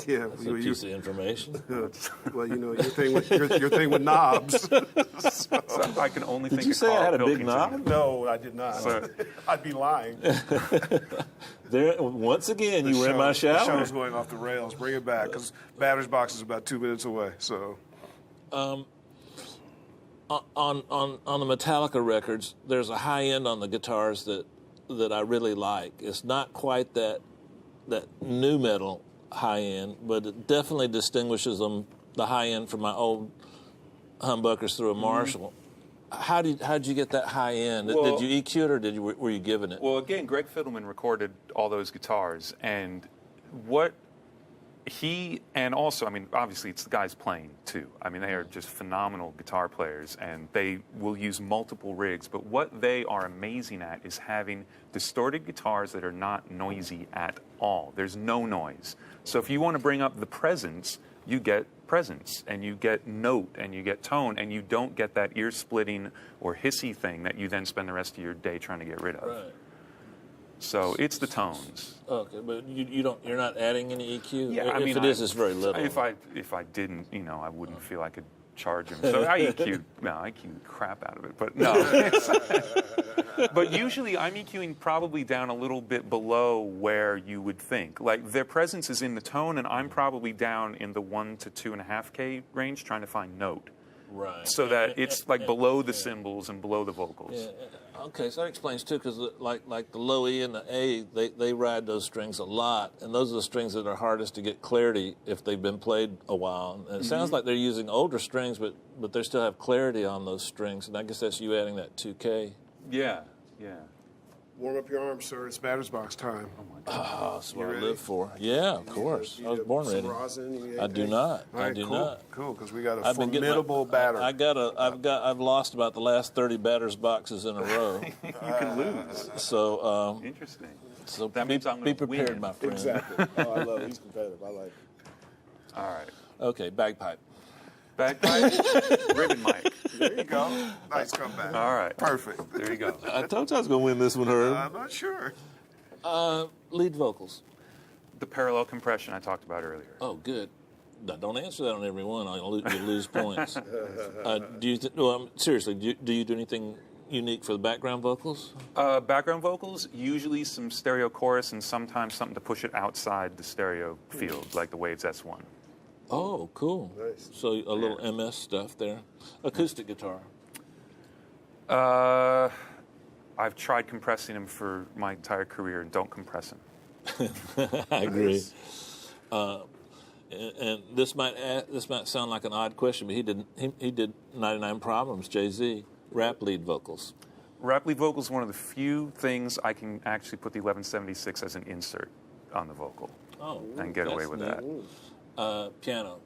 Yeah. That's a piece of information. Well, you know, your thing with knobs. So I can only think Did you of say I Carl had a big Pilkington. knob? No, I did not. So- I'd be lying. There, once again, you were in my The shower? show's going off the rails. Bring it back, because batter's box is about 2 minutes away. So, On the Metallica records, there's a high end on the guitars that I really like. It's not quite that new metal high end, but it definitely distinguishes them, the high end, from my old humbuckers through a Marshall. How did you get that high end? Well, did you EQ it, or were you given it? Well, again, Greg Fiddleman recorded all those guitars, and what he, and also, I mean, obviously it's the guys playing too. I mean, they are just phenomenal guitar players, and they will use multiple rigs, but what they are amazing at is having distorted guitars that are not noisy at all. There's no noise. So if you want to bring up the presence, you get presence, and you get note, and you get tone, and you don't get that ear-splitting or hissy thing that you then spend the rest of your day trying to get rid of. Right. So it's the tones. Okay, but you're not adding any EQ? Yeah, I mean, it's very little. If I didn't, I wouldn't feel I could charge him. So I EQ crap out of it. But no. But usually I'm EQing probably down a little bit below where you would think. Like their presence is in the tone, and I'm probably down in the 1 to 2.5K range trying to find note. Right. So that it's like below the cymbals and below the vocals. Yeah. Okay, so that explains too, because like the low E and the A, they ride those strings a lot, and those are the strings that are hardest to get clarity if they've been played a while. And it sounds like they're using older strings, but they still have clarity on those strings, and I guess that's you adding that 2K. Yeah. Warm up your arms, sir. It's batter's box time. Oh my God. Oh, that's what I ready? live for. Yeah, of course. I was born ready. I do not. All right, I do cool. not. Cool, because we got a I've been getting formidable batter. I've lost about the last 30 batters boxes in a row. You can lose. So Interesting. so That means I'm be gonna prepared, win. my friend. Exactly. Oh, I love it. He's competitive. I like it. All right. Okay, bagpipe. Bagpipe, ribbon mic. There you go. Nice comeback. All right. Perfect. There you go. I told you I was going to win this one, Herb. I'm not sure. Lead vocals. The parallel compression I talked about earlier. Oh, good. Now, don't answer that on every one. You'll lose points. Seriously, do you do anything unique for the background vocals? Background vocals, usually some stereo chorus and sometimes something to push it outside the stereo field, like the Waves S1. Oh, cool. Nice. So a little MS stuff there. Acoustic guitar. I've tried compressing them for my entire career and don't compress them. I agree. And this might sound like an odd question, but he did 99 Problems, Jay-Z, rap lead vocals. Rap lead vocals is one of the few things I can actually put the 1176 as an insert on the vocal and get away with that. Piano.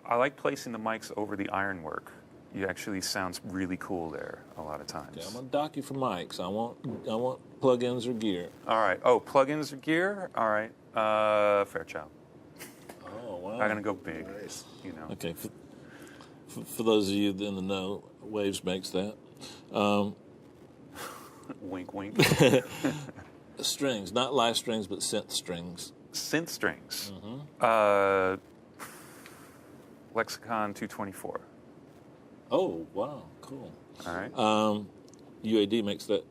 I like placing the mics over the ironwork. It actually sounds really cool there a lot of times. Okay, I'm gonna dock you for mics. I want plugins or gear. All right. Oh, plugins or gear? All right. Fairchild. Oh wow. I'm gonna go big. Nice. You know. Okay. For those of you in the know, Waves makes that. Wink, wink. Strings, not live strings, but synth strings. Synth strings. Lexicon 224. Oh wow, cool. All right. UAD makes a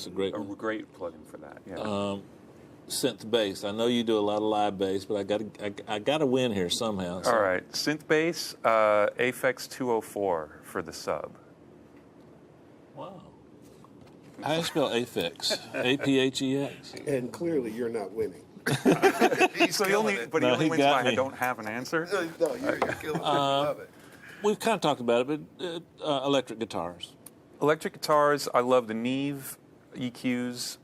great A one. great plugin for that. Yeah. Synth bass. I know you do a lot of live bass, but I gotta win here somehow. So. All right. Synth bass, Aphex 204 for the sub. Wow. How do you spell Aphex? A-P-H-E-X? And clearly, you're not winning. So he only wins got by me. I don't have an answer. No, you're killing it. I love it. We've kind of talked about it, but electric guitars. Electric guitars, I love the Neve EQs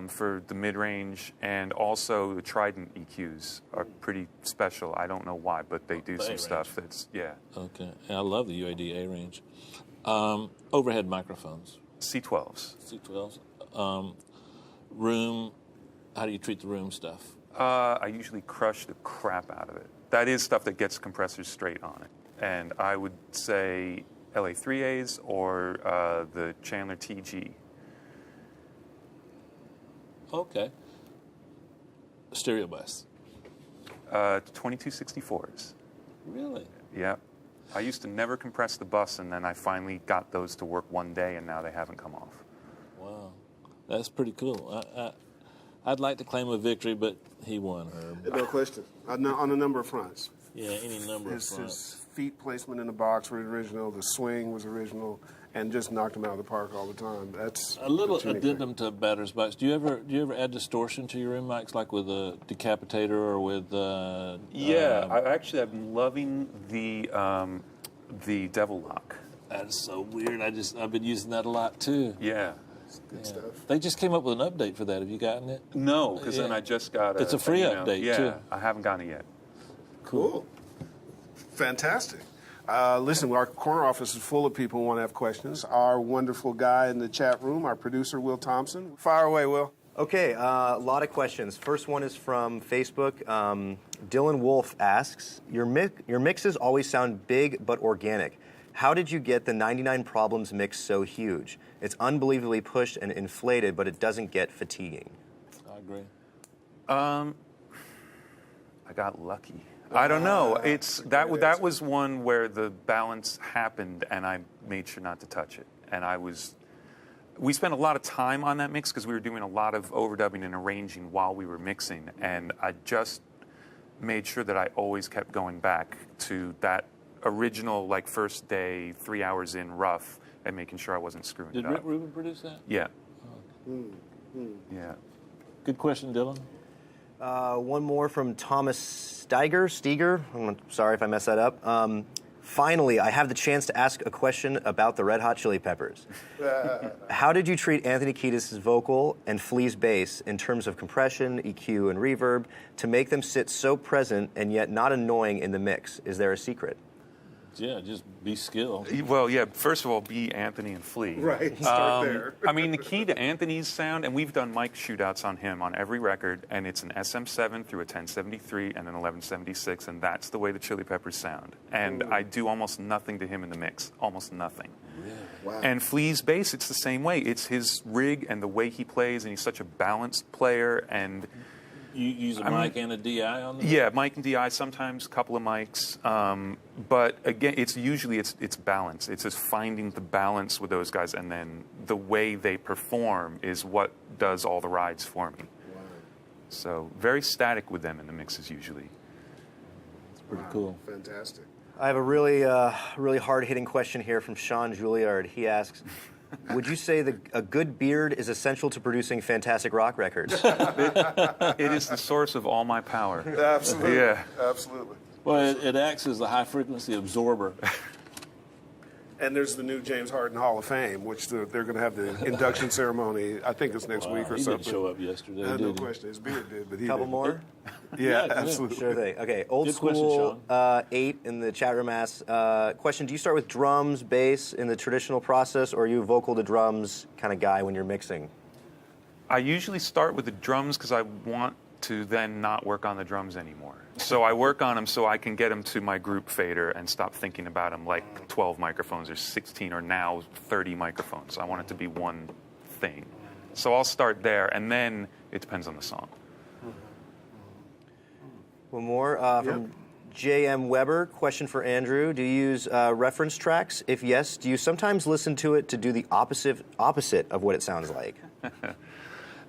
for the mid-range, and also the Trident EQs are pretty special. I don't know why, but they do The some A-range. stuff that's, yeah. Okay. And I love the UAD A-range. Overhead microphones. C12s. C12s. Room. How do you treat the room stuff? I usually crush the crap out of it. That is stuff that gets compressors straight on it. And I would say LA3As or the Chandler TG. Okay. Stereo bus. 2264s. Really? Yeah. I used to never compress the bus, and then I finally got those to work one day, and now they haven't come off. Wow. That's pretty cool. I'd like to claim a victory, but he won, Herb. No question. On a number of fronts. Yeah, any number of His fronts. feet placement in the box was original. The swing was original, and just knocked him out of the park all the time. That's A little that's unique thing. addendum to batter's box. Do you ever add distortion to your room mics, like with a decapitator or with? I actually have been loving the Devil Lock. That's so weird. I've been using that a lot too. Yeah. Good stuff. They just came up with an update for that. Have you gotten it? No, because then Yeah. I just got It's a free email. update, yeah, too. I haven't gotten it yet. Cool. Fantastic. Listen, our corner office is full of people who want to have questions. Our wonderful guy in the chat room, our producer, Will Thompson. Fire away, Will. Okay, a lot of questions. First one is from Facebook. Dylan Wolf asks, your mixes always sound big but organic. How did you get the 99 Problems mix so huge? It's unbelievably pushed and inflated, but it doesn't get fatiguing. I agree. I got lucky. I don't know. That was one where the balance happened, and I made sure not to touch it. And we spent a lot of time on that mix because we were doing a lot of overdubbing and arranging while we were mixing, and I just made sure that I always kept going back to that original, like, first day, 3 hours in rough, and making sure I wasn't screwing Did it Rick up. Rubin produce that? Yeah. Yeah. Good question, Dylan. One more from Thomas Steiger. I'm sorry if I messed that up. Finally, I have the chance to ask a question about the Red Hot Chili Peppers. How did you treat Anthony Kiedis' vocal and Flea's bass in terms of compression, EQ, and reverb to make them sit so present and yet not annoying in the mix? Is there a secret? Yeah, just be skilled. Well, yeah, first of all, be Anthony and Flea. Right, start there. I mean, the key to Anthony's sound, and we've done mic shootouts on him on every record, and it's an SM7 through a 1073 and an 1176, and that's the way the Chili Peppers sound. And I do almost nothing to him in the mix, almost nothing. Really? Wow. And Flea's bass, it's the same way. It's his rig and the way he plays, and he's such a balanced player, and... You use a mic and a DI on them? Yeah, mic and DI, sometimes a couple of mics. But again, it's usually it's balance. It's just finding the balance with those guys, and then the way they perform is what does all the rides for me. Wow. So very static with them in the mixes usually. It's pretty cool. Fantastic. I have a really hard-hitting question here from Sean Juilliard. He asks, would you say that a good beard is essential to producing fantastic rock records? It is the source of all my power. Absolutely. Yeah. Absolutely. Well, it acts as a high-frequency absorber. And there's the new James Harden Hall of Fame, which they're going to have the induction ceremony. I think it's next week or He something. didn't show up yesterday, No did he? question. His beard did, but he Couple didn't. more? Yeah, Yeah, absolutely. Sure thing. Okay, old Good question, school 8 in the chat room asks, question, do you start with drums, bass in the traditional process, or are you a vocal to drums kind of guy when you're mixing? I usually start with the drums because I want to then not work on the drums anymore. So I work on them so I can get them to my group fader and stop thinking about them like 12 microphones or 16 or now 30 microphones. I want it to be one thing. So I'll start there, and then it depends on the song. One more from J.M. Weber. Question for Andrew. Do you use reference tracks? If yes, do you sometimes listen to it to do the opposite of what it sounds like?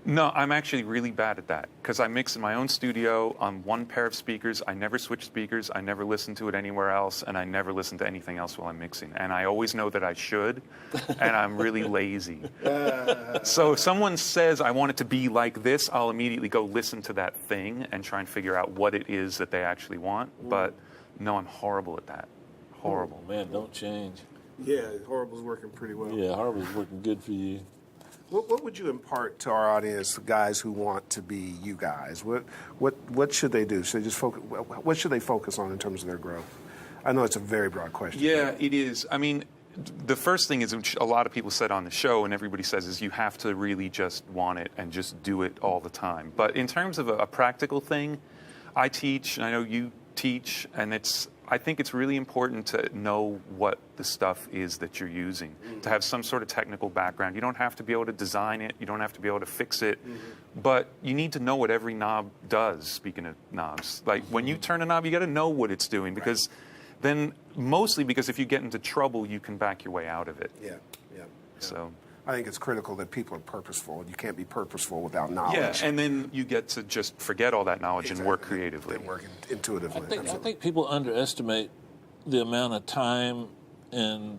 No, I'm actually really bad at that because I mix in my own studio on one pair of speakers. I never switch speakers. I never listen to it anywhere else, and I never listen to anything else while I'm mixing. And I always know that I should, and I'm really lazy. So if someone says I want it to be like this, I'll immediately go listen to that thing and try and figure out what it is that they actually want. But no, I'm horrible at that. Horrible. Man, don't change. Yeah, Horrible's working pretty well. Yeah, Harvard's working good for you. What would you impart to our audience, guys who want to be you guys? What should they do? Should they just focus? What should they focus on in terms of their growth? I know it's a very broad question. Yeah, it is. I mean, the first thing is, which a lot of people said on the show and everybody says, is you have to really just want it and just do it all the time. But in terms of a practical thing, I teach, and I know you teach, and I think it's really important to know what the stuff is that you're using, to have some sort of technical background. You don't have to be able to design it. You don't have to be able to fix it. But you need to know what every knob does, speaking of knobs. Like, when you turn a knob, you got to know what it's doing, because then, mostly because if you get into trouble, you can back your way out of it. Yeah. So... I think it's critical that people are purposeful. You can't be purposeful without knowledge. Yeah, and then you get to just forget all that knowledge and work creatively. And work intuitively. I think people underestimate the amount of time and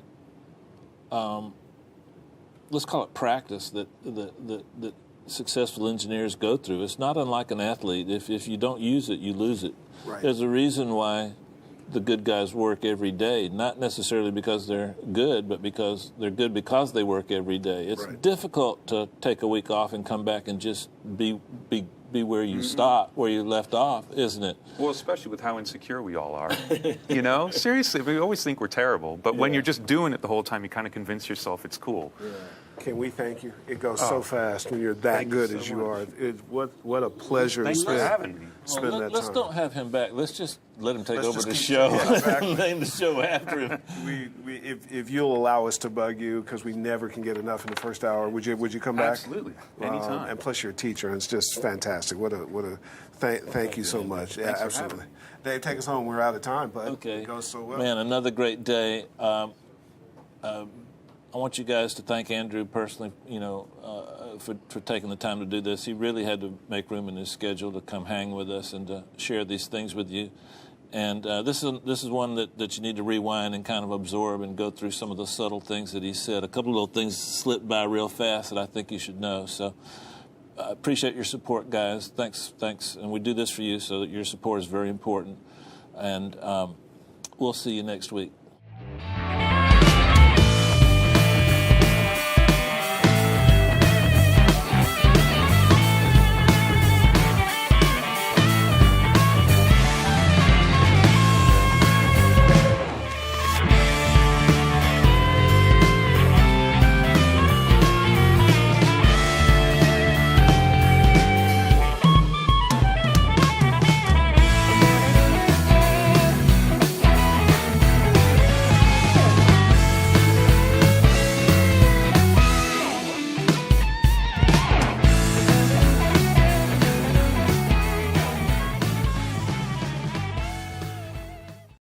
let's call it practice that successful engineers go through. It's not unlike an athlete. If you don't use it, you lose it. Right. There's a reason why the good guys work every day, not necessarily because they're good, but because they're good because they work every day. It's difficult to take a week off and come back and just be where you where you left off, isn't it? Well, especially with how insecure we all are. You know? Seriously, we always think we're terrible, but when you're just doing it the whole time, you kind of convince yourself it's cool. Yeah. Can we thank you? It goes so fast when you're that good as you are. What a pleasure Thanks to for having me. spend that time. Let's don't have him back. Let's just let him take Let's over just the keep- show. Yeah, exactly. Name the show after him. If you'll allow us to bug you, because we never can get enough in the first hour, would you come back? Absolutely. Anytime. And plus, you're a teacher, and it's just fantastic. Thank you so much. Yeah, Thanks for absolutely. having me. Dave, take us home. We're out of time, but Okay. it goes so well. Man, another great day. I want you guys to thank Andrew personally, for taking the time to do this. He really had to make room in his schedule to come hang with us and to share these things with you. And this is one that you need to rewind and kind of absorb and go through some of the subtle things that he said. A couple of little things slipped by real fast that I think you should know. So I appreciate your support, guys. Thanks. And we do this for you, so that your support is very important. And we'll see you next week.